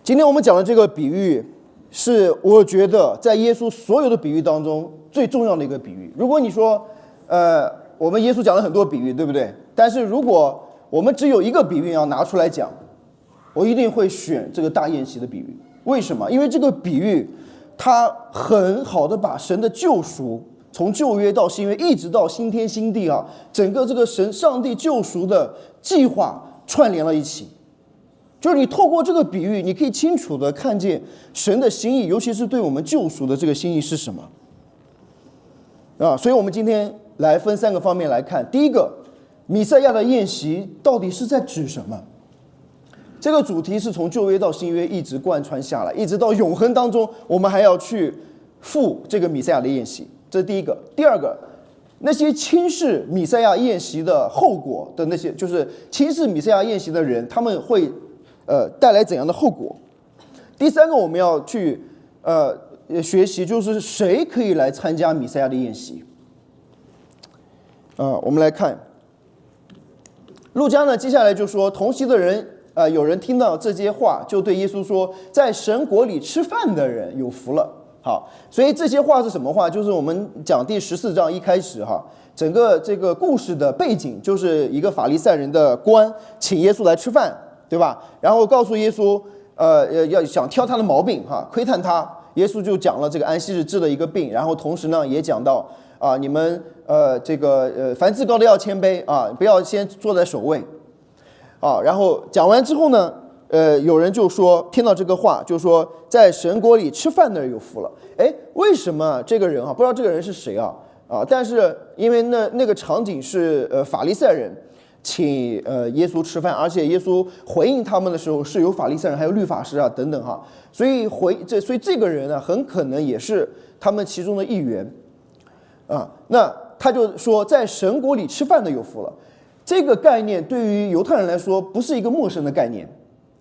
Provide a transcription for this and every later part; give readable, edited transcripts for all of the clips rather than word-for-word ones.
今天我们讲的这个比喻，是我觉得在耶稣所有的比喻当中最重要的一个比喻。如果你说，我们耶稣讲了很多比喻，对不对？但是如果我们只有一个比喻要拿出来讲，我一定会选这个大宴席的比喻。为什么？因为这个比喻，它很好的把神的救赎，从旧约到新约，一直到新天新地啊，整个这个上帝救赎的计划串联了一起。就是你透过这个比喻，你可以清楚的看见神的心意，尤其是对我们救赎的这个心意是什么啊？所以我们今天来分3个方面来看。第一个，弥赛亚的宴席到底是在指什么？这个主题是从旧约到新约一直贯穿下来，一直到永恒当中，我们还要去赴这个弥赛亚的宴席，这是第一个。第二个，那些轻视弥赛亚宴席的后果的那些，就是轻视弥赛亚宴席的人，他们会带来怎样的后果？第3个，我们要去学习，就是谁可以来参加弥赛亚的宴席？我们来看路加呢，接下来就说，同席的人有人听到这些话，就对耶稣说，在神国里吃饭的人有福了。好，所以这些话是什么话？就是我们讲第14章一开始哈，整个这个故事的背景就是一个法利赛人的官请耶稣来吃饭，对吧？然后告诉耶稣，要想挑他的毛病哈，窥探他。耶稣就讲了这个安息日治的一个病，然后同时呢也讲到你们凡自高的要谦卑啊，不要先坐在首位啊。然后讲完之后呢，有人就说，听到这个话，就说在神国里吃饭的人有福了。哎，为什么这个人不知道这个人是谁啊？但是因为那个场景是法利赛人请耶稣吃饭，而且耶稣回应他们的时候是有法利赛人还有律法师等等哈，所以这个人呢很可能也是他们其中的一员那他就说在神国里吃饭的有福了。这个概念对于犹太人来说不是一个陌生的概念，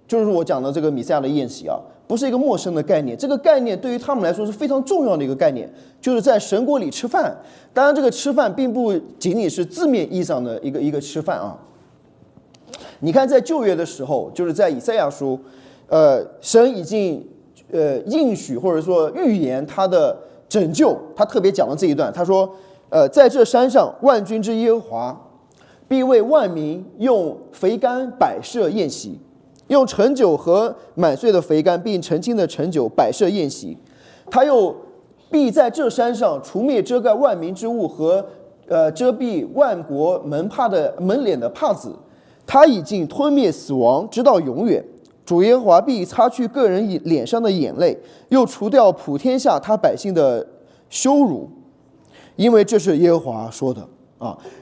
就是我讲的这个弥赛亚的宴席不是一个陌生的概念，这个概念对于他们来说是非常重要的一个概念，就是在神国里吃饭。当然这个吃饭并不仅仅是字面意义上的一个吃饭你看在旧约的时候，就是在以赛亚书，神已经应许或者说预言他的拯救，他特别讲了这一段，他说在这山上万军之耶和华必为万民用肥甘摆设宴席，用陈酒和满碎的肥甘并澄清的陈酒摆设宴席，他又必在这山上除灭遮盖万民之物和遮蔽万国门脸的帕子，他已经吞灭死亡直到永远。主耶和华必擦去个人脸上的眼泪，又除掉普天下他百姓的羞辱，因为这是耶和华说的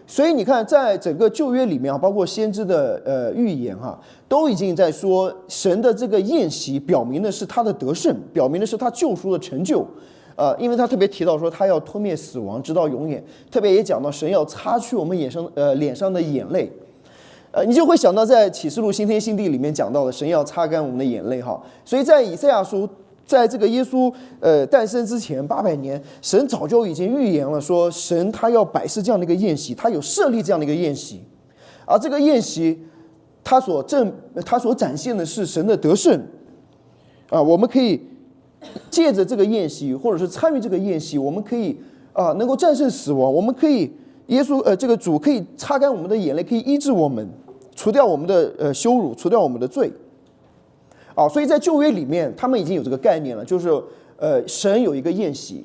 所以你看在整个旧约里面包括先知的预言都已经在说神的这个宴席表明的是他的得胜，表明的是他救赎的成就因为他特别提到说他要吞灭死亡直到永远，特别也讲到神要擦去我们脸上的眼泪你就会想到在启示录新天新地里面讲到的神要擦干我们的眼泪所以在以赛亚书，在这个耶稣诞生之前800年，神早就已经预言了说神他要摆设这样的一个宴席，他有设立这样的一个宴席，而这个宴席他所展现的是神的得胜我们可以借着这个宴席或者是参与这个宴席，我们可以能够战胜死亡，我们可以耶稣这个主可以擦干我们的眼泪，可以医治我们，除掉我们的羞辱，除掉我们的罪所以在旧约里面他们已经有这个概念了，就是神有一个宴席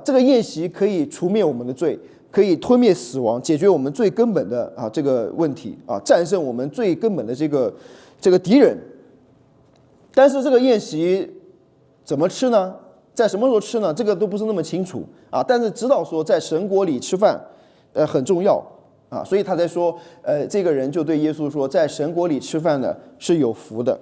这个宴席可以除灭我们的罪，可以吞灭死亡，解决我们最根本的这个问题战胜我们最根本的这个敌人。但是这个宴席怎么吃呢？在什么时候吃呢？这个都不是那么清楚但是知道说在神国里吃饭很重要所以他才说这个人就对耶稣说，在神国里吃饭的是有福的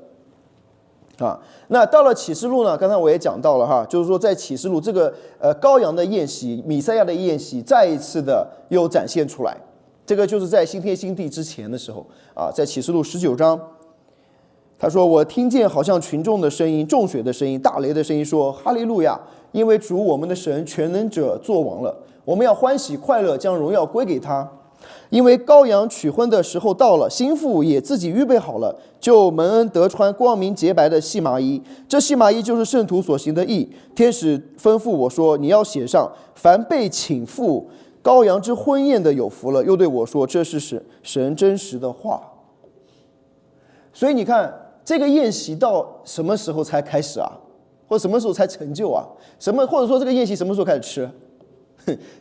那到了启示录呢，刚才我也讲到了就是说在启示录这个羔羊的宴席，弥赛亚的宴席再一次的又展现出来，这个就是在新天新地之前的时候在启示录19章，他说我听见好像群众的声音，众水的声音，大雷的声音，说哈利路亚，因为主我们的神全能者作王了，我们要欢喜快乐，将荣耀归给他，因为羔羊取婚的时候到了，新妇也自己预备好了，就蒙恩得穿光明洁白的细麻衣。这细麻衣就是圣徒所行的义。天使吩咐我说，你要写上，凡被请赴羔羊之婚宴的有福了。又对我说，这是神真实的话。所以你看，这个宴席到什么时候才开始啊？或者什么时候才成就啊？或者说这个宴席什么时候开始吃？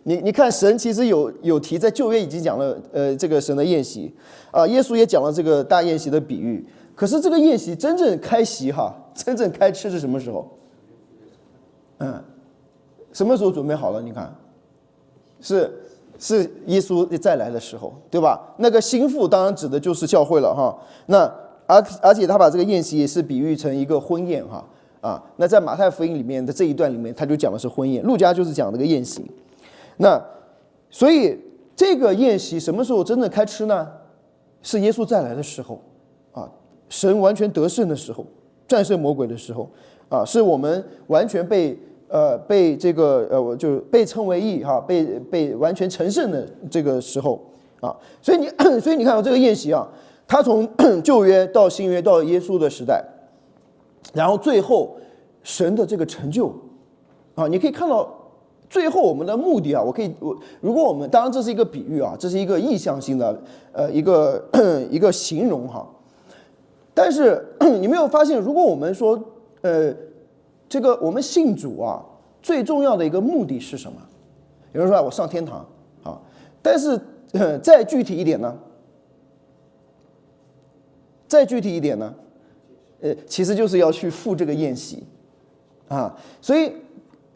你看，神其实有提，在旧约已经讲了，这个神的宴席啊，耶稣也讲了这个大宴席的比喻。可是这个宴席真正开席真正开吃是什么时候？什么时候准备好了？你看，是耶稣再来的时候，对吧？那个新妇当然指的就是教会了哈。那而且他把这个宴席也是比喻成一个婚宴那在马太福音里面的这一段里面，他就讲的是婚宴，路加就是讲这个宴席。那所以这个宴席什么时候真的开吃呢？是耶稣再来的时候神完全得胜的时候，战胜魔鬼的时候是我们完全被这个就是被称为义被完全成圣的这个时候所以你看到这个宴席它从旧约到新约到耶稣的时代，然后最后神的这个成就你可以看到。最后我们的目的如果我们当然这是一个比喻这是一个意象性的一个形容但是你没有发现，如果我们说这个我们信主最重要的一个目的是什么？有人说我上天堂但是再具体一点呢？其实就是要去赴这个宴席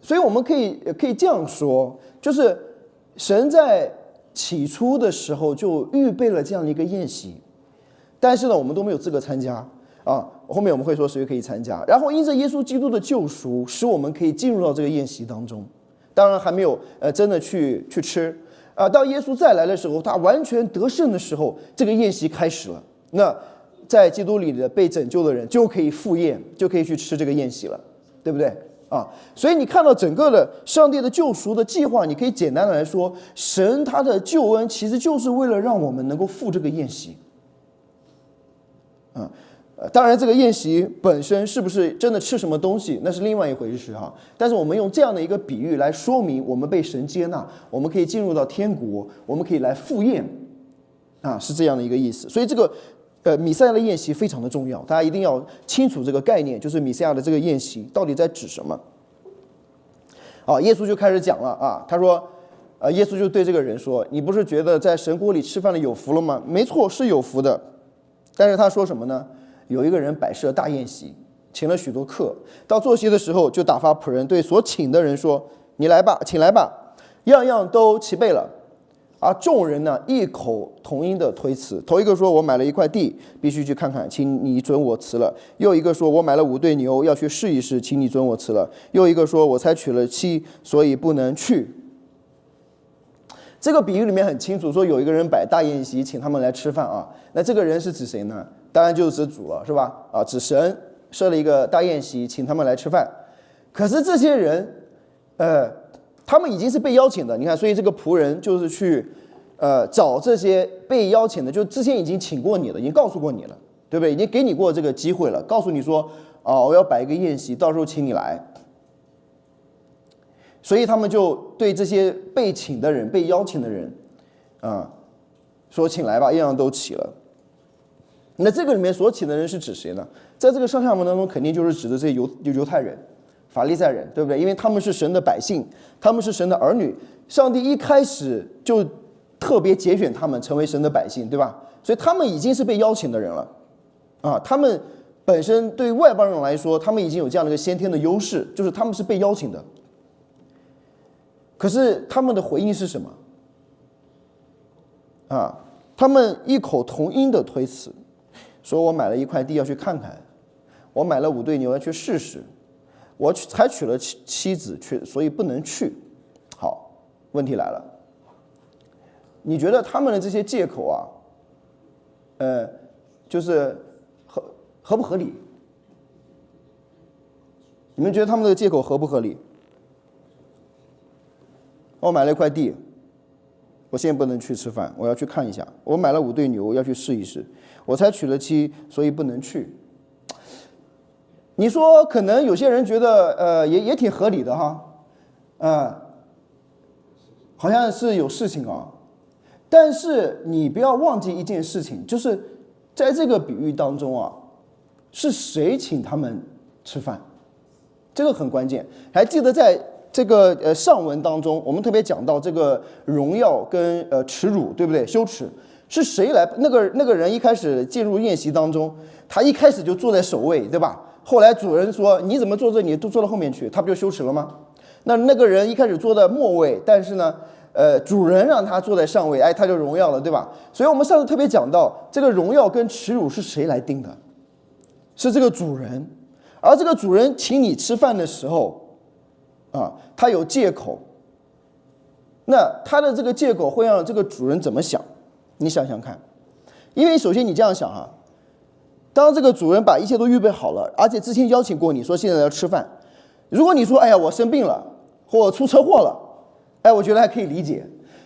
所以我们可以这样说，就是神在起初的时候就预备了这样的一个宴席，但是呢，我们都没有资格参加后面我们会说谁可以参加。然后因着耶稣基督的救赎，使我们可以进入到这个宴席当中。当然还没有真的去吃到耶稣再来的时候，他完全得胜的时候，这个宴席开始了。那在基督里的被拯救的人就可以赴宴，就可以去吃这个宴席了，对不对？所以你看到整个的上帝的救赎的计划，你可以简单的来说，神他的救恩其实就是为了让我们能够赴这个宴席。当然这个宴席本身是不是真的吃什么东西，那是另外一回事但是我们用这样的一个比喻来说明，我们被神接纳，我们可以进入到天国，我们可以来赴宴是这样的一个意思。所以这个弥赛亚的宴席非常的重要，大家一定要清楚这个概念，就是弥赛亚的这个宴席到底在指什么耶稣就开始讲了他说耶稣就对这个人说，你不是觉得在神国里吃饭的有福了吗？没错，是有福的。但是他说什么呢？有一个人摆设大宴席，请了许多客，到坐席的时候就打发仆人对所请的人说，你来吧，请来吧，样样都齐备了。众人呢异口同音的推辞。头一个说，我买了一块地，必须去看看，请你准我辞了。又一个说，我买了5对牛，要去试一试，请你准我辞了。又一个说，我才娶了妻，所以不能去。这个比喻里面很清楚说，有一个人摆大宴席，请他们来吃饭那这个人是指谁呢？当然就是指主了，是吧？指神设了一个大宴席，请他们来吃饭。可是这些人他们已经是被邀请的，你看，所以这个仆人就是去找这些被邀请的，就之前已经请过你了，已经告诉过你了，对不对？已经给你过这个机会了，告诉你说我要摆一个宴席，到时候请你来。所以他们就对这些被请的人、被邀请的人说，请来吧，样样都齐了。那这个里面所请的人是指谁呢？在这个上下文当中，肯定就是指的这些犹太人、法利赛人，对不对？因为他们是神的百姓，他们是神的儿女，上帝一开始就特别拣选他们成为神的百姓，对吧？所以他们已经是被邀请的人了他们本身对于外邦人来说，他们已经有这样的一个先天的优势，就是他们是被邀请的。可是他们的回应是什么他们异口同音的推辞，说我买了一块地要去看看，我买了5对牛要去试试，我才娶了妻子所以不能去。好，问题来了，你觉得他们的这些借口就是合不合理？你们觉得他们的借口合不合理？我买了一块地，我现在不能去吃饭，我要去看一下。我买了5对牛，要去试一试。我才娶了妻，所以不能去。你说可能有些人觉得也挺合理的哈，好像是有事情啊。但是你不要忘记一件事情，就是在这个比喻当中啊，是谁请他们吃饭？这个很关键。还记得在这个上文当中，我们特别讲到这个荣耀跟耻辱，对不对？羞耻是谁来？那个人一开始进入宴席当中，他一开始就坐在首位，对吧？后来主人说你怎么坐这里，都坐到后面去，他不就羞耻了吗？那个人一开始坐在末位，但是呢，主人让他坐在上位，他就荣耀了，对吧？所以我们上次特别讲到，这个荣耀跟耻辱是谁来定的？是这个主人。而这个主人请你吃饭的时候，他有借口，那他的这个借口会让这个主人怎么想？你想想看，因为首先你这样想哈，当这个主人把一切都预备好了，而且之前邀请过你说现在要吃饭，如果你说哎呀我生病了，或我出车祸了，我觉得还可以理解。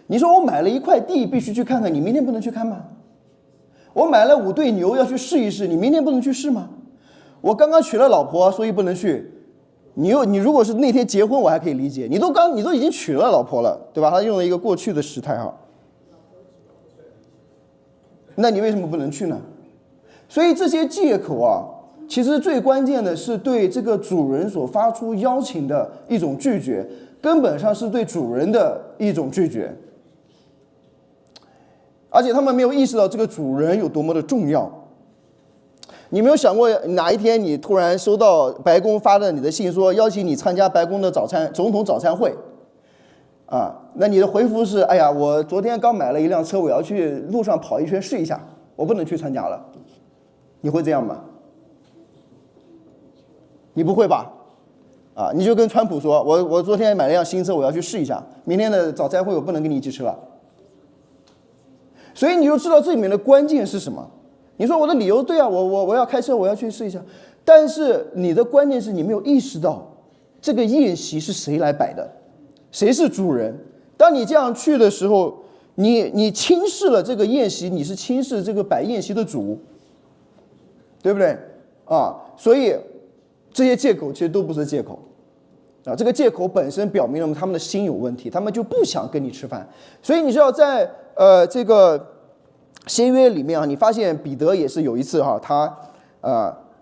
你说我买了一块地必须去看看，你明天不能去看吗？我买了5对牛要去试一试，你明天不能去试吗？我刚刚娶了老婆，所以不能去。你如果是那天结婚，我还可以理解。你都已经娶了老婆了，对吧？他用了一个过去的时态哈。那你为什么不能去呢？所以这些借口啊，其实最关键的是对这个主人所发出邀请的一种拒绝，根本上是对主人的一种拒绝。而且他们没有意识到这个主人有多么的重要。你没有想过哪一天你突然收到白宫发的你的信，说邀请你参加白宫的总统早餐会，那你的回复是：哎呀，我昨天刚买了一辆车，我要去路上跑一圈试一下，我不能去参加了。你会这样吗？你不会吧？你就跟川普说，我昨天买了辆新车，我要去试一下，明天的早餐会我不能跟你一起吃了。所以你就知道这里面的关键是什么。你说我的理由对啊，我要开车，我要去试一下，但是你的关键是你没有意识到这个宴席是谁来摆的，谁是主人。当你这样去的时候，你轻视了这个宴席，你是轻视这个摆宴席的主，对不对？所以这些借口其实都不是借口这个借口本身表明了他们的心有问题，他们就不想跟你吃饭。所以你知道在这个新约里面你发现彼得也是有一次他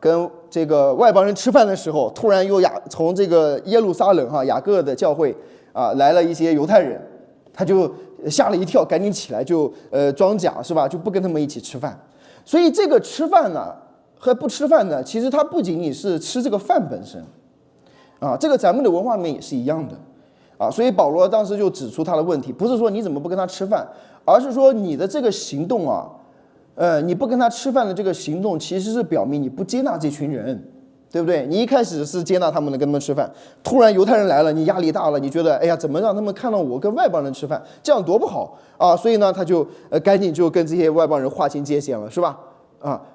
跟这个外邦人吃饭的时候，突然又从这个耶路撒冷雅各的教会来了一些犹太人，他就吓了一跳，赶紧起来就装假是吧，就不跟他们一起吃饭。所以这个吃饭呢和不吃饭呢，其实它不仅仅是吃这个饭本身这个咱们的文化里面也是一样的所以保罗当时就指出他的问题，不是说你怎么不跟他吃饭，而是说你的这个行动你不跟他吃饭的这个行动，其实是表明你不接纳这群人，对不对？你一开始是接纳他们的，跟他们吃饭，突然犹太人来了，你压力大了，你觉得哎呀，怎么让他们看到我跟外邦人吃饭，这样多不好所以呢，他就赶紧就跟这些外邦人划清界限了，是吧？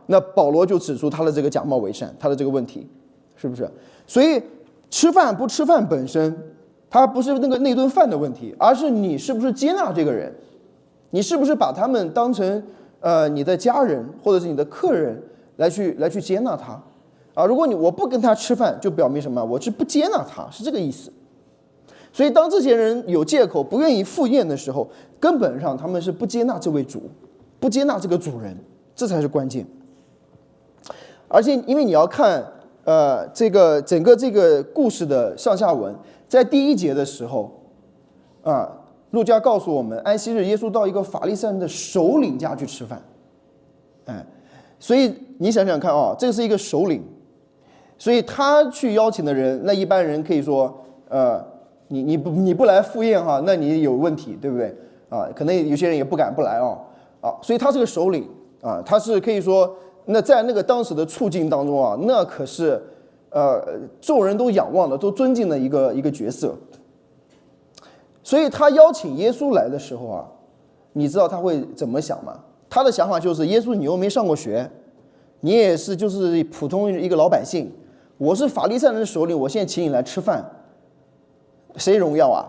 那保罗就指出他的这个假冒伪善，他的这个问题，是不是？所以吃饭不吃饭本身，它不是那顿饭的问题，而是你是不是接纳这个人，你是不是把他们当成你的家人或者是你的客人来去接纳他如果我不跟他吃饭，就表明什么？我是不接纳他，是这个意思。所以当这些人有借口不愿意赴宴的时候，根本上他们是不接纳这位主，不接纳这个主人，这才是关键。而且因为你要看这个整个这个故事的上下文，在第1节的时候路加告诉我们，安息日耶稣到一个法利赛人的首领家去吃饭所以你想想看这个是一个首领，所以他去邀请的人，那一般人可以说你不来赴宴那你有问题，对不对可能有些人也不敢不来所以他是个首领他是可以说那在那个当时的处境当中那可是众人都仰望的，都尊敬的一个角色。所以他邀请耶稣来的时候你知道他会怎么想吗？他的想法就是：耶稣，你又没上过学，你也是就是普通一个老百姓，我是法利赛人的首领，我现在请你来吃饭，谁荣耀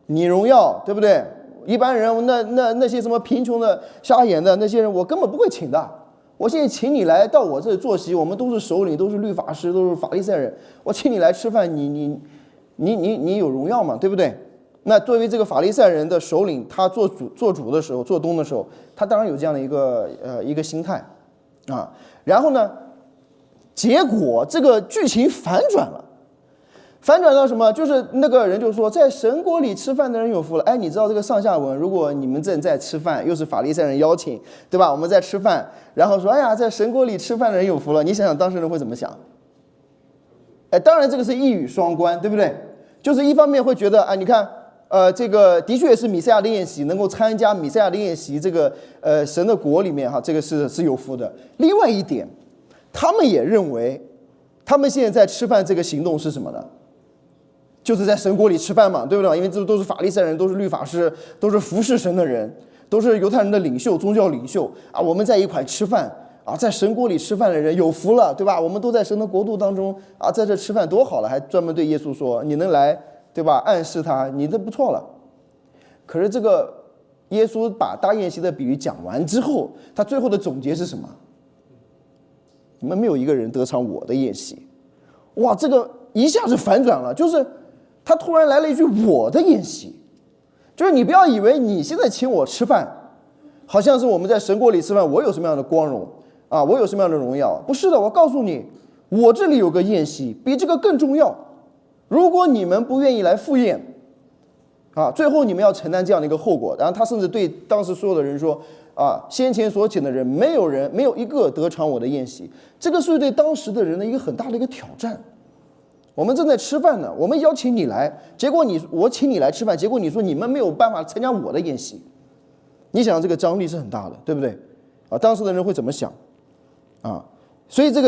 你荣耀，对不对？一般人那些什么贫穷的、瞎眼的那些人，我根本不会请的。我现在请你来到我这里坐席，我们都是首领，都是律法师，都是法利赛人，我请你来吃饭，你有荣耀嘛，对不对？那作为这个法利赛人的首领，他做主的时候，做东的时候，他当然有这样的一个心态啊。然后呢，结果这个剧情反转了。反转到什么？就是那个人就说，在神国里吃饭的人有福了。哎，你知道这个上下文，如果你们正在吃饭，又是法利赛人邀请，对吧？我们在吃饭，然后说，哎呀，在神国里吃饭的人有福了。你想想当事人会怎么想？哎，当然这个是一语双关，对不对？就是一方面会觉得，啊，你看，这个的确是弥赛亚的宴席，能够参加弥赛亚的宴席，这个神的国里面哈，这个是有福的。另外一点，他们也认为，他们现在在吃饭这个行动是什么呢？就是在神国里吃饭嘛，对不对？因为这都是法利赛人，都是律法师，都是服侍神的人，都是犹太人的领袖、宗教领袖啊。我们在一块吃饭啊，在神国里吃饭的人有福了，对吧？我们都在神的国度当中啊，在这吃饭多好了，还专门对耶稣说：“你能来，对吧？”暗示他，你这不错了。可是这个耶稣把大宴席的比喻讲完之后，他最后的总结是什么？你们没有一个人得偿我的宴席。哇，这个一下子反转了，就是他突然来了一句“我的宴席”，就是你不要以为你现在请我吃饭，好像是我们在神国里吃饭，我有什么样的光荣啊，我有什么样的荣耀？不是的，我告诉你，我这里有个宴席，比这个更重要。如果你们不愿意来赴宴，啊，最后你们要承担这样的一个后果。然后他甚至对当时所有的人说：“啊，先前所请的人，没有一个得偿我的宴席。”这个是对当时的人的一个很大的一个挑战。我们正在吃饭呢，我们邀请你来，结果我请你来吃饭，结果你说你们没有办法参加我的宴席，你想这个张力是很大的，对不对？啊，当时的人会怎么想？啊，所以这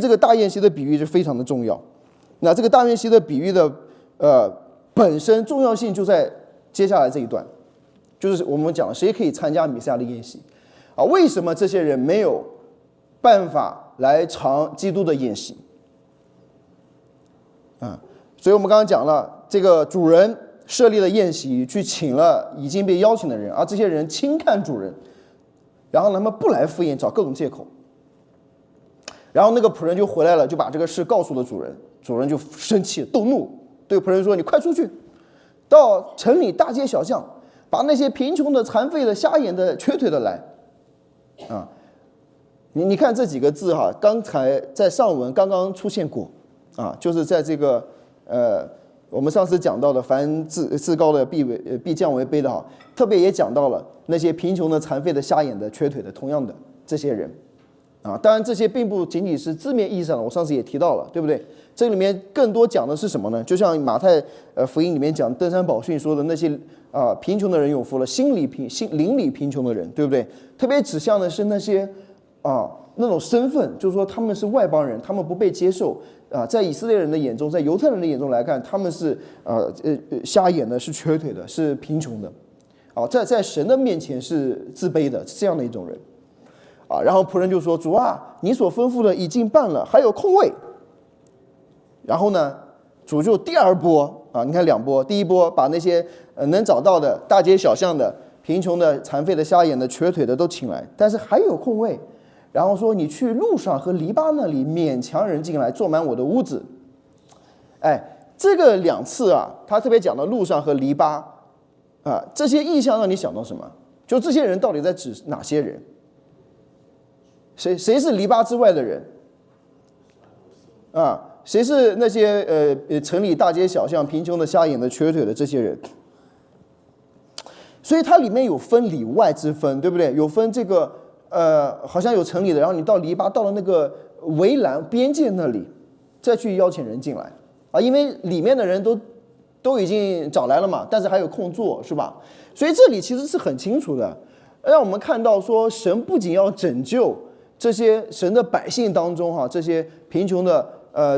个大宴席的比喻是非常的重要。那这个大宴席的比喻的本身重要性就在接下来这一段，就是我们讲谁可以参加弥赛亚的宴席啊？为什么这些人没有办法来尝基督的宴席？所以我们刚刚讲了，这个主人设立了宴席，去请了已经被邀请的人，而这些人轻看主人，然后他们不来赴宴，找各种借口。然后那个仆人就回来了，就把这个事告诉了主人，主人就生气动怒，对仆人说：“你快出去，到城里大街小巷，把那些贫穷的、残废的、瞎眼的、瘸腿的来。”啊，你看这几个字哈，刚才在上文刚刚出现过。啊，就是在这个我们上次讲到的，凡自高的必降为卑的哈，特别也讲到了那些贫穷的、残废的、瞎眼的、瘸腿的，同样的这些人，啊，当然这些并不仅仅是字面意义上的，我上次也提到了，对不对？这里面更多讲的是什么呢？就像马太福音里面讲登山宝训说的那些贫穷的人有福了，灵里贫穷的人，对不对？特别指向的是那些那种身份，就是说他们是外邦人，他们不被接受。在以色列人的眼中，在犹太人的眼中来看，他们是瞎眼的，是瘸腿的，是贫穷的，在神的面前是自卑的，这样的一种人，然后仆人就说：“主啊，你所吩咐的已经办了，还有空位。”然后呢，主就第二波你看两波，第一波把那些能找到的大街小巷的贫穷的、残废的、瞎眼的、瘸腿的都请来，但是还有空位。然后说你去路上和篱笆那里勉强人进来，坐满我的屋子。哎，这个两次他特别讲到路上和篱笆这些意象让你想到什么？就这些人到底在指哪些人？谁是篱笆之外的人？谁是那些城里大街小巷贫穷的、瞎眼的、瘸腿的这些人？所以它里面有分里外之分，对不对？有分这个。好像有城里的，然后你到篱笆，到了那个围栏边界那里，再去邀请人进来因为里面的人都已经找来了嘛，但是还有空座，是吧？所以这里其实是很清楚的，让我们看到说，神不仅要拯救这些神的百姓当中这些贫穷的、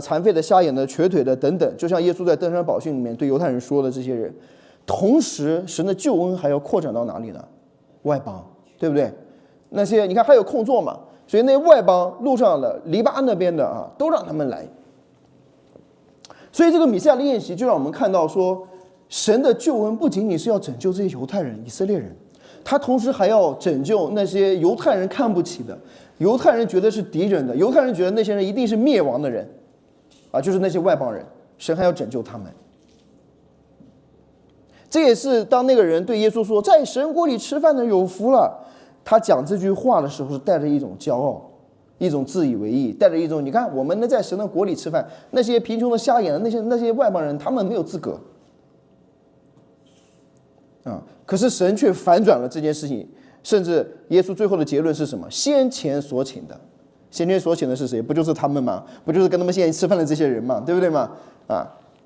残废的、瞎眼的、瘸腿的等等，就像耶稣在登山宝训里面对犹太人说的这些人，同时神的救恩还要扩展到哪里呢？外邦，对不对？那些你看还有空座嘛，所以那外邦路上的篱笆那边的都让他们来。所以这个弥赛亚的宴席就让我们看到说，神的救恩不仅仅是要拯救这些犹太人、以色列人，他同时还要拯救那些犹太人看不起的、犹太人觉得是敌人的、犹太人觉得那些人一定是灭亡的人，就是那些外邦人，神还要拯救他们。这也是当那个人对耶稣说在神国里吃饭的有福了，他讲这句话的时候是带着一种骄傲，一种自以为意，带着一种你看我们能在神的国里吃饭，那些贫穷的瞎眼的那些外邦人他们没有资格可是神却反转了这件事情，甚至耶稣最后的结论是什么？先前所请的，先前所请的是谁？不就是他们吗？不就是跟他们现在吃饭的这些人吗？对不对吗？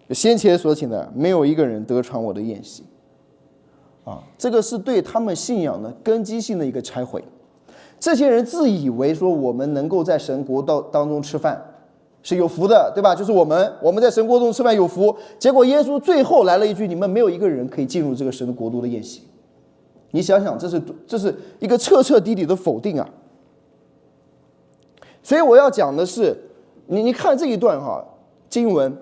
先前所请的没有一个人得尝我的宴席这个是对他们信仰的根基性的一个拆毁。这些人自以为说我们能够在神国当中吃饭是有福的，对吧？就是我们在神国中吃饭有福，结果耶稣最后来了一句：你们没有一个人可以进入这个神的国度的宴席。你想想，这是一个彻彻底底的否定所以我要讲的是，你看这一段经文，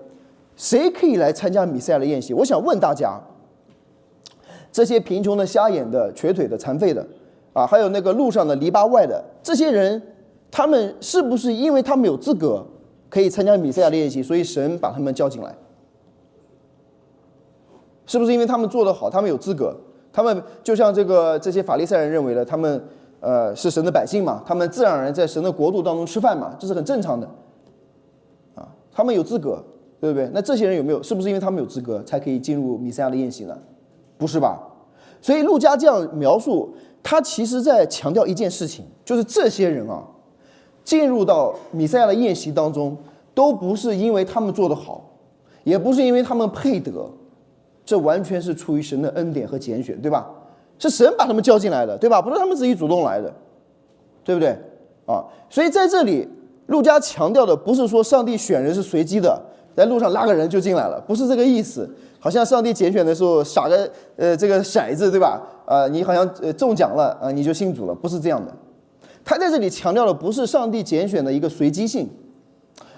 谁可以来参加弥赛亚的宴席？我想问大家，这些贫穷的、瞎眼的、瘸腿的、残废的还有那个路上的、篱笆外的这些人，他们是不是因为他们有资格可以参加弥赛亚的宴席，所以神把他们叫进来？是不是因为他们做得好，他们有资格？他们就像这些法利赛人认为的，他们是神的百姓嘛，他们自然而然在神的国度当中吃饭嘛，这是很正常的他们有资格，对不对？那这些人有没有？是不是因为他们有资格才可以进入弥赛亚的宴席呢？不是吧？所以路加这样描述，他其实在强调一件事情，就是这些人进入到弥赛亚的宴席当中，都不是因为他们做得好，也不是因为他们配得，这完全是出于神的恩典和拣选，对吧？是神把他们叫进来的，对吧？不是他们自己主动来的，对不对所以在这里路加强调的不是说上帝选人是随机的，在路上拉个人就进来了，不是这个意思。好像上帝拣选的时候撒个这个骰子，对吧？你好像中奖了你就信主了，不是这样的。他在这里强调的不是上帝拣选的一个随机性，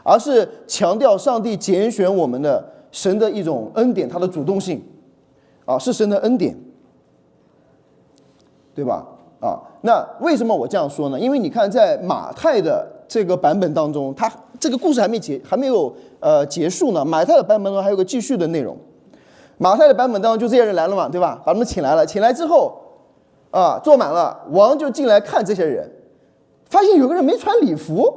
而是强调上帝拣选我们的神的一种恩典，他的主动性是神的恩典，对吧？那为什么我这样说呢？因为你看在马太的这个版本当中，他这个故事还没有结束呢。马太的版本中还有个继续的内容。马太的版本当中就这些人来了嘛，对吧？把他们请来了，请来之后坐满了，王就进来看这些人，发现有个人没穿礼服，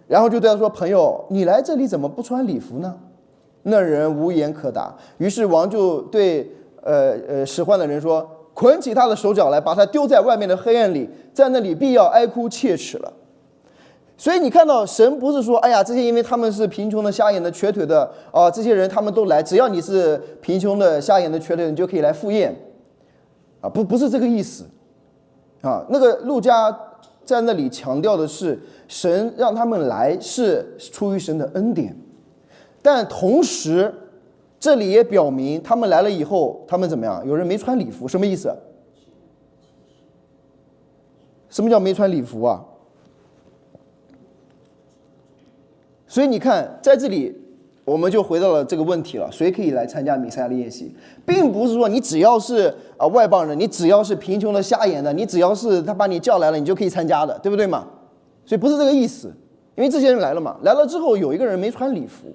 然后就对他说：“朋友，你来这里怎么不穿礼服呢？”那人无言可答。于是王就对使唤的人说：“捆起他的手脚来，把他丢在外面的黑暗里，在那里必要哀哭切齿了。”所以你看到神不是说，哎呀，这些因为他们是贫穷的、瞎眼的、瘸腿的这些人他们都来，只要你是贫穷的、瞎眼的、瘸腿的，你就可以来赴宴不是这个意思那个路加在那里强调的是，神让他们来是出于神的恩典，但同时这里也表明他们来了以后，他们怎么样？有人没穿礼服，什么意思？什么叫没穿礼服所以你看，在这里我们就回到了这个问题了：谁可以来参加弥赛亚的宴席？并不是说你只要是外邦人，你只要是贫穷的、瞎眼的，你只要是他把你叫来了，你就可以参加的，对不对嘛？所以不是这个意思，因为这些人来了嘛，来了之后有一个人没穿礼服，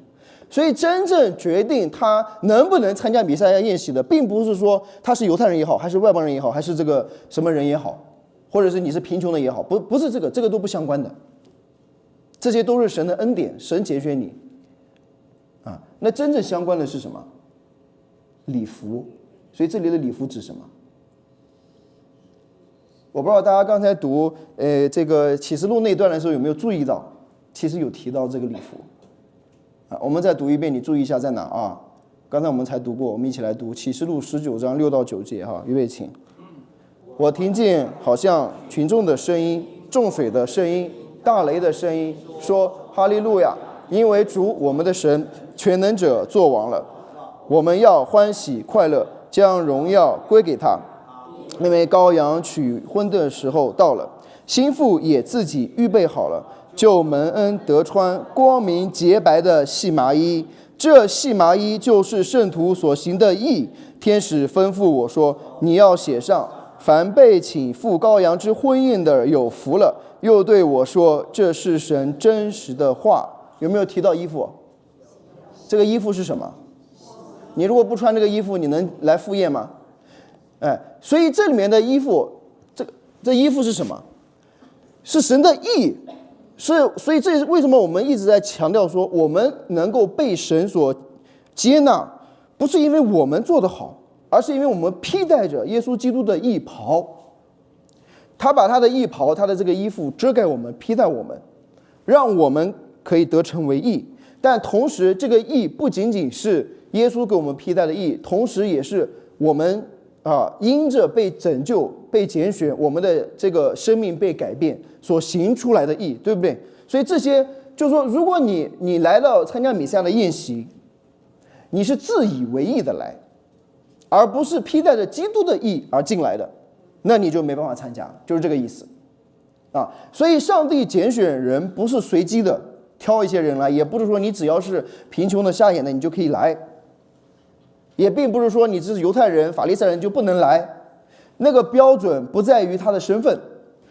所以真正决定他能不能参加弥赛亚宴席的，并不是说他是犹太人也好，还是外邦人也好，还是这个什么人也好，或者是你是贫穷的也好，不是这个都不相关的。这些都是神的恩典，神拣选你那真正相关的是什么？礼服。所以这里的礼服指什么？我不知道大家刚才读这个启示录那段的时候有没有注意到，其实有提到这个礼服我们再读一遍，你注意一下在哪刚才我们才读过，我们一起来读启示录19章6到9节预备请。我听见好像群众的声音、众水的声音、大雷的声音，说：哈利路亚！因为主我们的神全能者作王了，我们要欢喜快乐，将荣耀归给他。因为羔羊取婚的时候到了，新妇也自己预备好了，就蒙恩得穿光明洁白的细麻衣，这细麻衣就是圣徒所行的义。天使吩咐我说，你要写上，凡被请赴羔羊之婚宴的有福了。又对我说，这是神真实的话。有没有提到衣服？这个衣服是什么？你如果不穿这个衣服，你能来赴宴吗？所以这里面的衣服，这衣服是什么？是神的义。所以这是为什么我们一直在强调说，我们能够被神所接纳，不是因为我们做得好，而是因为我们披戴着耶稣基督的义袍。他把他的义袍，他的这个衣服遮盖我们，披戴我们，让我们可以得成为义。但同时，这个义不仅仅是耶稣给我们披戴的义，同时也是我们因着被拯救、被拣选，我们的这个生命被改变所行出来的义，对不对？所以这些就是说，如果你来到参加弥赛亚的宴席，你是自以为义的来，而不是披戴着基督的义而进来的，那你就没办法参加，就是这个意思所以上帝拣选人不是随机的挑一些人来，也不是说你只要是贫穷的、瞎眼的你就可以来，也并不是说你只是犹太人、法利赛人就不能来。那个标准不在于他的身份，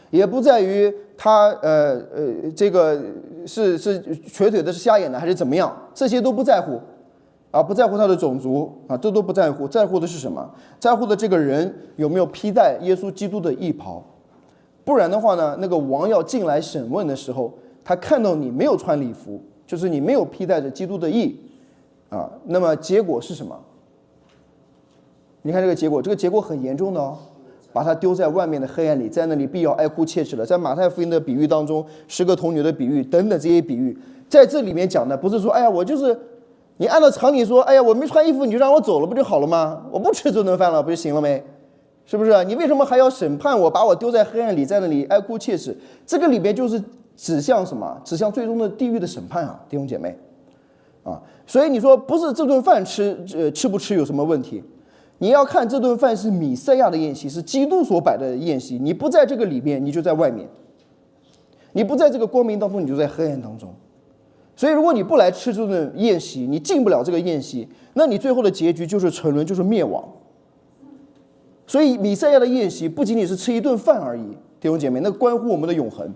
也不在于他这个是瘸腿的、是瞎眼的还是怎么样，这些都不在乎不在乎他的种族这都不在乎，在乎的是什么？在乎的这个人有没有披戴耶稣基督的义袍。不然的话呢，那个王要进来审问的时候，他看到你没有穿礼服，就是你没有披戴着基督的义那么结果是什么？你看这个结果很严重的把他丢在外面的黑暗里，在那里必要哀哭切齿了。在马太福音的比喻当中，10个童女的比喻等等这些比喻，在这里面讲的不是说，哎呀，我就是你按照常理说，哎呀，我没穿衣服你就让我走了不就好了吗？我不吃这顿饭了不就行了没？是不是？你为什么还要审判我，把我丢在黑暗里，在那里哀哭切齿？这个里面就是指向什么？指向最终的地狱的审判弟兄姐妹所以你说不是这顿饭吃不吃有什么问题？你要看这顿饭是弥赛亚的宴席，是基督所摆的宴席。你不在这个里面，你就在外面；你不在这个光明当中，你就在黑暗当中。所以，如果你不来吃这顿宴席，你进不了这个宴席，那你最后的结局就是沉沦，就是灭亡。所以，弥赛亚的宴席不仅仅是吃一顿饭而已，弟兄姐妹，那关乎我们的永恒。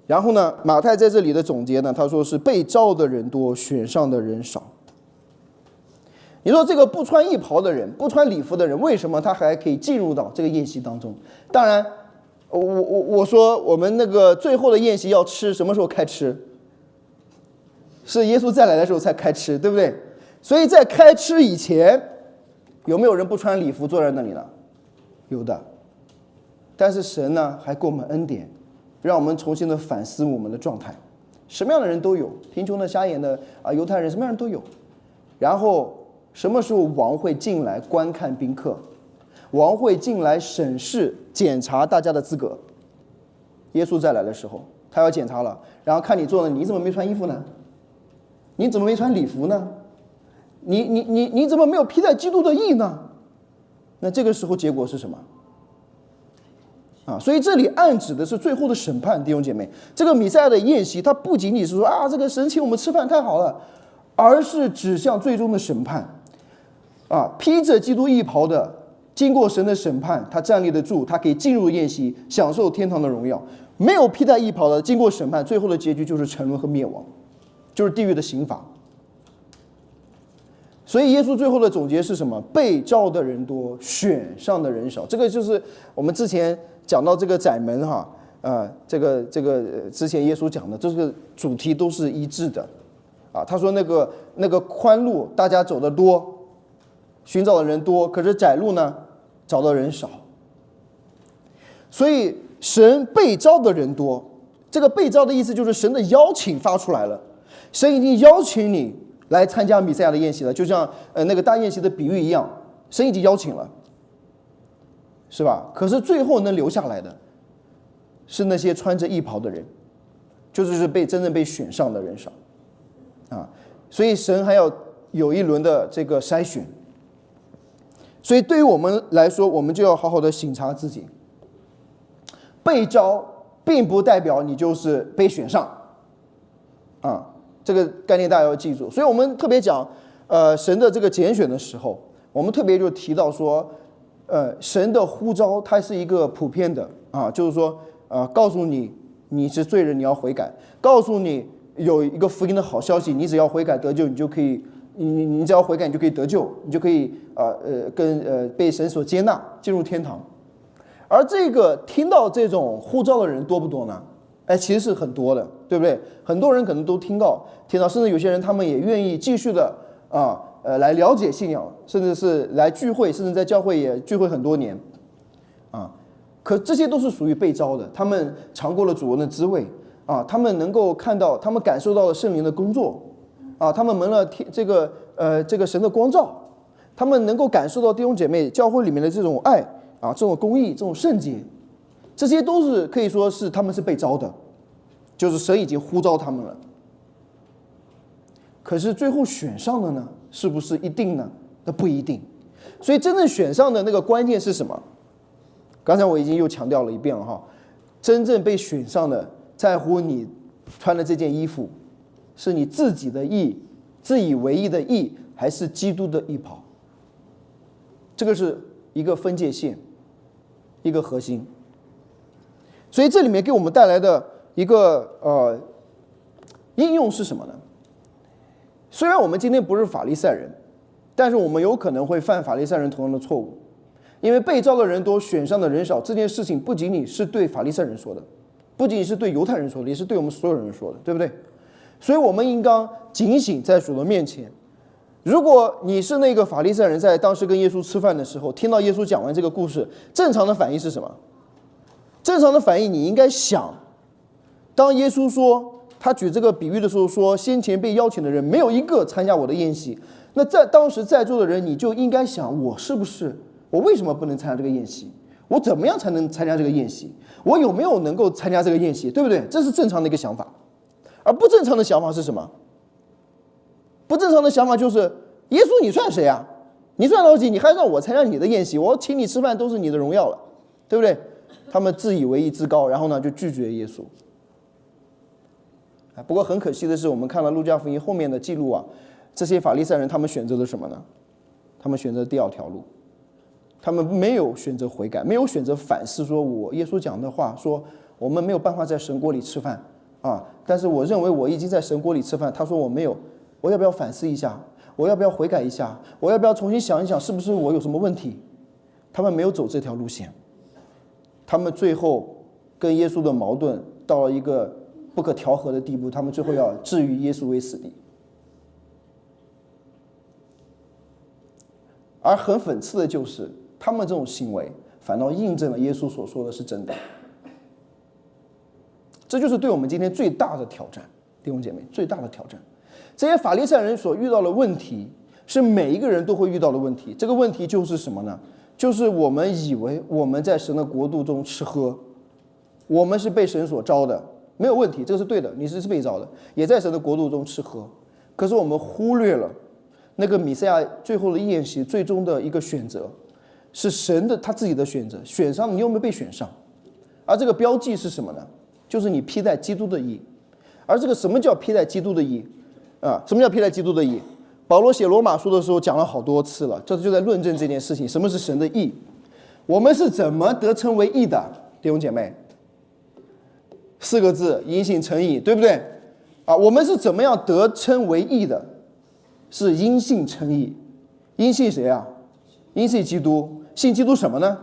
然后呢，马太在这里的总结呢，他说是被召的人多，选上的人少。你说这个不穿义袍的人，不穿礼服的人，为什么他还可以进入到这个宴席当中？当然，我说我们那个最后的宴席要吃，什么时候开吃？是耶稣再来的时候才开吃，对不对？所以在开吃以前，有没有人不穿礼服坐在那里呢？有的。但是神呢，还给我们恩典，让我们重新的反思我们的状态。什么样的人都有，贫穷的、瞎眼的犹太人，什么样的人都有。然后什么时候王会进来观看宾客？王会进来审视、检查大家的资格。耶稣再来的时候，他要检查了，然后看你做的，你怎么没穿衣服呢？你怎么没穿礼服呢？你怎么没有披戴基督的义呢？那这个时候结果是什么？所以这里暗指的是最后的审判，弟兄姐妹。这个弥赛亚的宴席，它不仅仅是说这个神请我们吃饭太好了，而是指向最终的审判。披着基督义袍的，经过神的审判，他站立得住，他可以进入宴席，享受天堂的荣耀。没有披戴义袍的，经过审判，最后的结局就是沉沦和灭亡，就是地狱的刑罚。所以耶稣最后的总结是什么？被召的人多，选上的人少。这个就是我们之前讲到这个窄门这个之前耶稣讲的这个主题都是一致的他说那个宽路大家走得多，寻找的人多，可是窄路呢找到人少。所以神被召的人多，这个被召的意思就是神的邀请发出来了，神已经邀请你来参加弥赛亚的宴席了，就像那个大宴席的比喻一样，神已经邀请了，是吧？可是最后能留下来的是那些穿着义袍的人，就是真正被选上的人少所以神还要有一轮的这个筛选。所以对于我们来说，我们就要好好的省察自己。被召并不代表你就是被选上啊，这个概念大家要记住。所以我们特别讲神的这个拣选的时候，我们特别就提到说神的呼召它是一个普遍的啊，就是说告诉你你是罪人，你要悔改，告诉你有一个福音的好消息，你只要悔改得救，你就可以你只要悔改你就可以得救，你就可以被神所接纳进入天堂。而这个听到这种呼召的人多不多呢？其实是很多的，对不对？很多人可能都听到，甚至有些人他们也愿意继续的来了解信仰，甚至是来聚会，甚至在教会也聚会很多年啊。可这些都是属于被召的，他们尝过了主恩的滋味啊，他们能够看到，他们感受到了圣灵的工作啊，他们蒙了这个神的光照，他们能够感受到弟兄姐妹教会里面的这种爱啊，这种公义，这种圣洁，这些都是可以说是他们是被召的，就是神已经呼召他们了。可是最后选上的呢，是不是一定呢？那不一定。所以真正选上的那个关键是什么？刚才我已经又强调了一遍了哈，真正被选上的，在乎你穿的这件衣服，是你自己的义，自以为义的义，还是基督的义袍？这个是一个分界线，一个核心。所以这里面给我们带来的一个应用是什么呢？虽然我们今天不是法利赛人，但是我们有可能会犯法利赛人同样的错误。因为被召的人多，选上的人少，这件事情不仅仅是对法利赛人说的，不仅仅是对犹太人说的，也是对我们所有人说的，对不对？所以我们应当警醒在主的面前。如果你是那个法利赛人，在当时跟耶稣吃饭的时候，听到耶稣讲完这个故事，正常的反应是什么？正常的反应，你应该想，当耶稣说他举这个比喻的时候说，先前被邀请的人没有一个参加我的宴席，那在当时在座的人，你就应该想，我为什么不能参加这个宴席？我怎么样才能参加这个宴席？我有没有能够参加这个宴席？对不对？这是正常的一个想法。而不正常的想法是什么？不正常的想法就是，耶稣你算谁啊？你算老几？你还让我参加你的宴席？我请你吃饭都是你的荣耀了，对不对？他们自以为意自高，然后呢就拒绝耶稣。不过很可惜的是，我们看了路加福音后面的记录啊，这些法利赛人他们选择了什么呢？他们选择第二条路。他们没有选择悔改，没有选择反思，说我耶稣讲的话，说我们没有办法在神国里吃饭啊，但是我认为我已经在神国里吃饭。他说我没有，我要不要反思一下？我要不要悔改一下？我要不要重新想一想，是不是我有什么问题？他们没有走这条路线，他们最后跟耶稣的矛盾到了一个不可调和的地步，他们最后要置于耶稣为死地。而很讽刺的就是，他们这种行为反倒印证了耶稣所说的是真的。这就是对我们今天最大的挑战，弟兄姐妹，最大的挑战。这些法利赛人所遇到的问题，是每一个人都会遇到的问题。这个问题就是什么呢？就是我们以为我们在神的国度中吃喝，我们是被神所召的，没有问题，这个是对的，你是被召的，也在神的国度中吃喝。可是我们忽略了那个弥赛亚最后的宴席，最终的一个选择是神的他自己的选择，选上你有没有被选上？而这个标记是什么呢？就是你披戴基督的义。而这个什么叫披戴基督的义啊？什么叫披戴基督的义？保罗写罗马书的时候讲了好多次了，这就在论证这件事情，什么是神的义？我们是怎么得称为义的？弟兄姐妹，4个字，因信称义，对不对？啊，我们是怎么样得称为义的？是因信称义。因信谁啊？因信基督。信基督什么呢？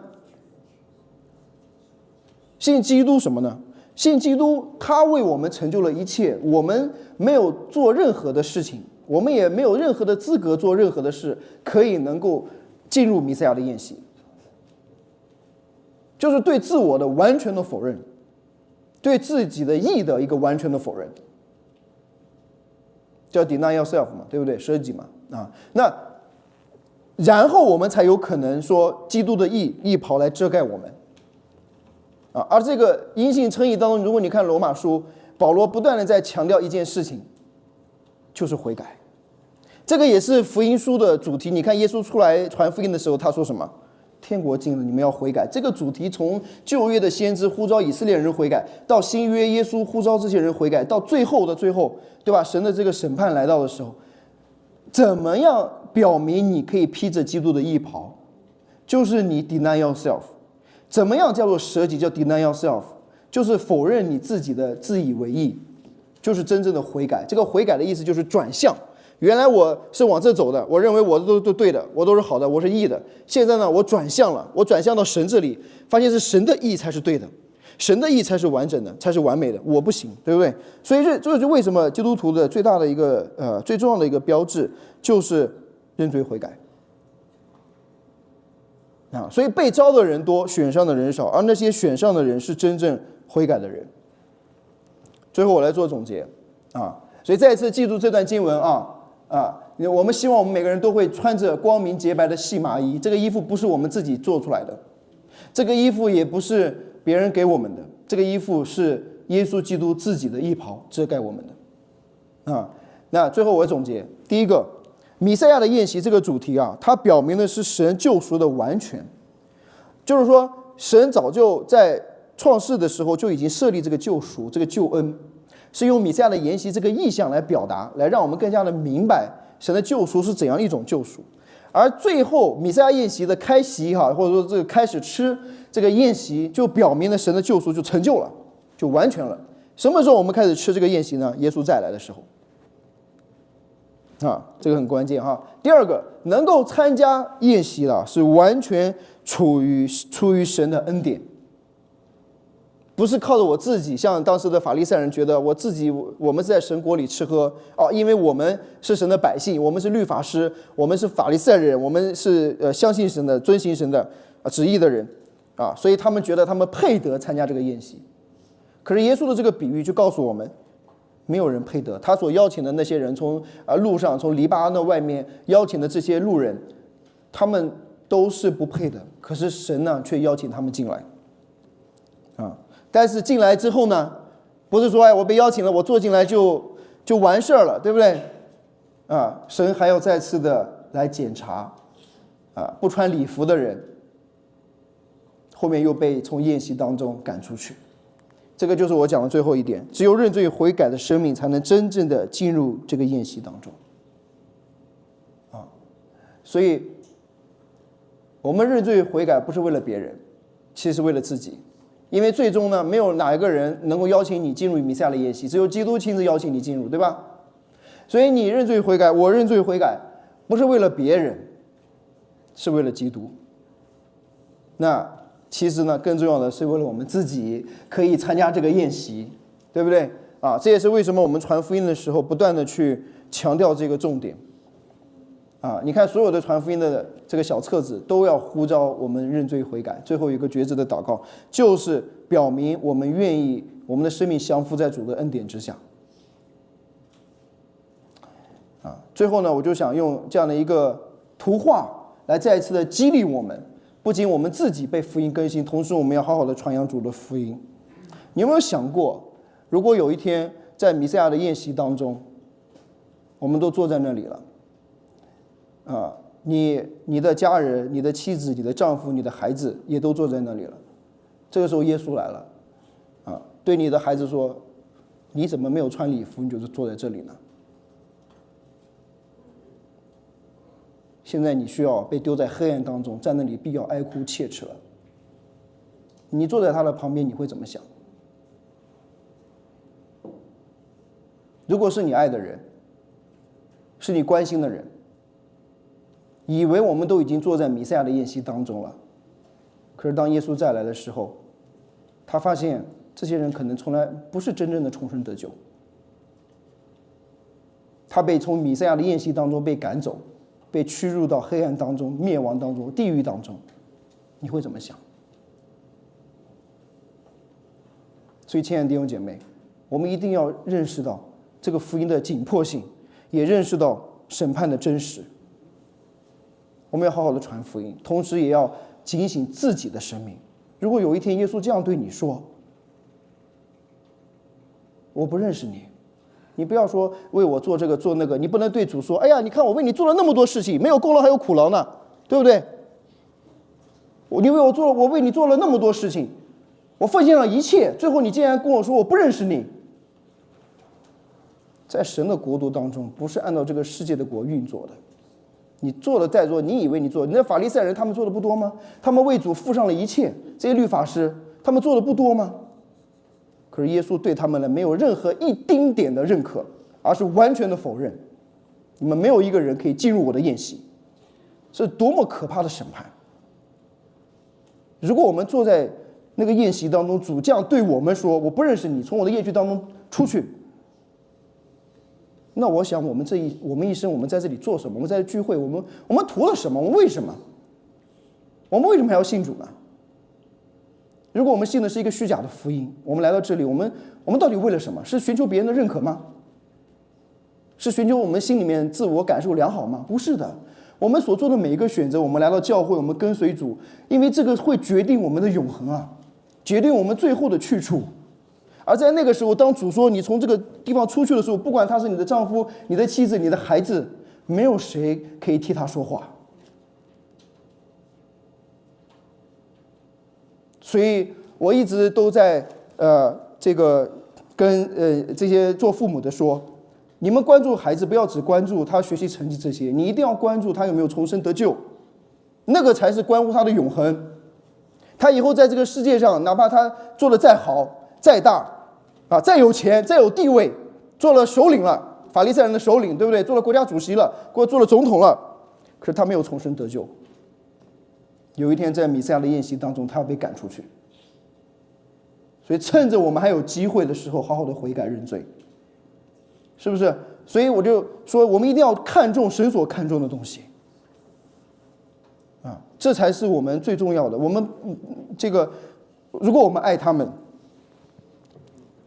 信基督什么呢？信基督，他为我们成就了一切，我们没有做任何的事情，我们也没有任何的资格做任何的事，可以能够进入弥赛亚的宴席。就是对自我的完全的否认，对自己的义的一个完全的否认，叫 deny yourself 嘛，对不对？舍己嘛，啊，那然后我们才有可能说基督的义袍来遮盖我们。啊，而这个因信称义当中，如果你看罗马书，保罗不断的在强调一件事情，就是悔改。这个也是福音书的主题。你看耶稣出来传福音的时候，他说什么？天国近了，你们要悔改。这个主题从旧约的先知呼召以色列人悔改，到新约耶稣呼召这些人悔改，到最后的最后，对吧？神的这个审判来到的时候，怎么样表明你可以披着基督的义袍？就是你 deny yourself。怎么样叫做舍己？叫 deny yourself， 就是否认你自己的自以为义，就是真正的悔改。这个悔改的意思就是转向。原来我是往这走的，我认为我都对的，我都是好的，我是义的。现在呢，我转向了，我转向到神这里，发现是神的义才是对的，神的义才是完整的，才是完美的，我不行，对不对？所以这就是为什么基督徒的最大的一个最重要的一个标志就是认罪悔改啊。所以被招的人多，选上的人少，而那些选上的人是真正悔改的人。最后我来做总结啊，所以再一次记住这段经文啊。我们希望我们每个人都会穿着光明洁白的细麻衣。这个衣服不是我们自己做出来的，这个衣服也不是别人给我们的，这个衣服是耶稣基督自己的义袍遮盖我们的。那最后我总结，第一个，弥赛亚的宴席这个主题啊，它表明的是神救赎的完全，就是说神早就在创世的时候就已经设立这个救赎，这个救恩。是用弥赛亚的筵席这个意象来表达，来让我们更加的明白神的救赎是怎样一种救赎。而最后弥赛亚宴席的开席或者说这个开始吃这个宴席，就表明了神的救赎就成就了，就完全了。什么时候我们开始吃这个宴席呢？耶稣再来的时候这个很关键第二个，能够参加宴席的是完全出于神的恩典，不是靠着我自己，像当时的法利赛人觉得我们是在神国里吃喝因为我们是神的百姓，我们是律法师，我们是法利赛人，我们是相信神的、遵行神的旨意的人所以他们觉得他们配得参加这个宴席。可是耶稣的这个比喻就告诉我们，没有人配得。他所邀请的那些人，从路上从黎巴嫩外面邀请的这些路人，他们都是不配的，可是神呢却邀请他们进来但是进来之后呢，不是说我被邀请了，我坐进来就完事儿了，对不对神还要再次的来检查不穿礼服的人后面又被从宴席当中赶出去。这个就是我讲的最后一点，只有认罪悔改的生命才能真正的进入这个宴席当中所以我们认罪悔改不是为了别人，其实是为了自己。因为最终呢，没有哪一个人能够邀请你进入弥赛亚的宴席，只有基督亲自邀请你进入，对吧？所以你认罪悔改，我认罪悔改，不是为了别人，是为了基督。那其实呢，更重要的是为了我们自己可以参加这个宴席，对不对这也是为什么我们传福音的时候不断的去强调这个重点你看所有的传福音的这个小册子都要呼召我们认罪悔改。最后一个决志的祷告，就是表明我们愿意我们的生命降服在主的恩典之下最后呢，我就想用这样的一个图画来再一次的激励我们，不仅我们自己被福音更新，同时我们要好好的传扬主的福音。你有没有想过，如果有一天在弥赛亚的宴席当中，我们都坐在那里了你的家人、你的妻子、你的丈夫、你的孩子也都坐在那里了。这个时候耶稣来了对你的孩子说，你怎么没有穿礼服，你就是坐在这里呢？现在你需要被丢在黑暗当中，在那里必要哀哭切齿了。你坐在他的旁边，你会怎么想？如果是你爱的人，是你关心的人，以为我们都已经坐在弥赛亚的宴席当中了，可是当耶稣再来的时候，他发现这些人可能从来不是真正的重生得救，他被从弥赛亚的宴席当中被赶走，被驱入到黑暗当中、灭亡当中、地狱当中，你会怎么想？所以亲爱的弟兄姐妹，我们一定要认识到这个福音的紧迫性，也认识到审判的真实。我们要好好的传福音，同时也要警醒自己的生命。如果有一天耶稣这样对你说，我不认识你，你不要说为我做这个做那个，你不能对主说，哎呀，你看我为你做了那么多事情，没有功劳还有苦劳呢，对不对？你我为你做了那么多事情，我奉献了一切，最后你竟然跟我说我不认识你。在神的国度当中，不是按照这个世界的国运作的。你做了再做，你以为你做，那法利赛人他们做的不多吗？他们为主付上了一切，这些律法师他们做的不多吗？可是耶稣对他们呢，没有任何一丁点的认可，而是完全的否认。你们没有一个人可以进入我的宴席，是多么可怕的审判！如果我们坐在那个宴席当中，主将对我们说：“我不认识你，从我的宴局当中出去。”那我想，我们一生，我们在这里做什么？我们在这聚会，我们图了什么？我们为什么？我们为什么还要信主呢？如果我们信的是一个虚假的福音，我们来到这里，我们到底为了什么？是寻求别人的认可吗？是寻求我们心里面自我感受良好吗？不是的。我们所做的每一个选择，我们来到教会，我们跟随主，因为这个会决定我们的永恒啊，决定我们最后的去处。而在那个时候，当主说你从这个地方出去的时候，不管他是你的丈夫、你的妻子、你的孩子，没有谁可以替他说话。所以我一直都在这个跟这些做父母的说，你们关注孩子，不要只关注他学习成绩这些，你一定要关注他有没有重生得救，那个才是关乎他的永恒。他以后在这个世界上，哪怕他做得再好、再大啊、再有钱、再有地位，做了首领了，法利赛人的首领，对不对？做了国家主席了，或者做了总统了，可是他没有重生得救。有一天在弥赛亚的宴席当中，他要被赶出去。所以趁着我们还有机会的时候，好好的悔改认罪，是不是？所以我就说，我们一定要看重神所看重的东西，啊，这才是我们最重要的。我们这个，如果我们爱他们，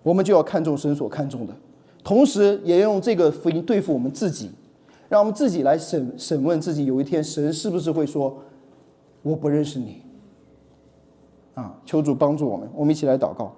我们就要看重神所看重的，同时也用这个福音对付我们自己，让我们自己来审问自己，有一天神是不是会说我不认识你啊？求主帮助我们，我们一起来祷告。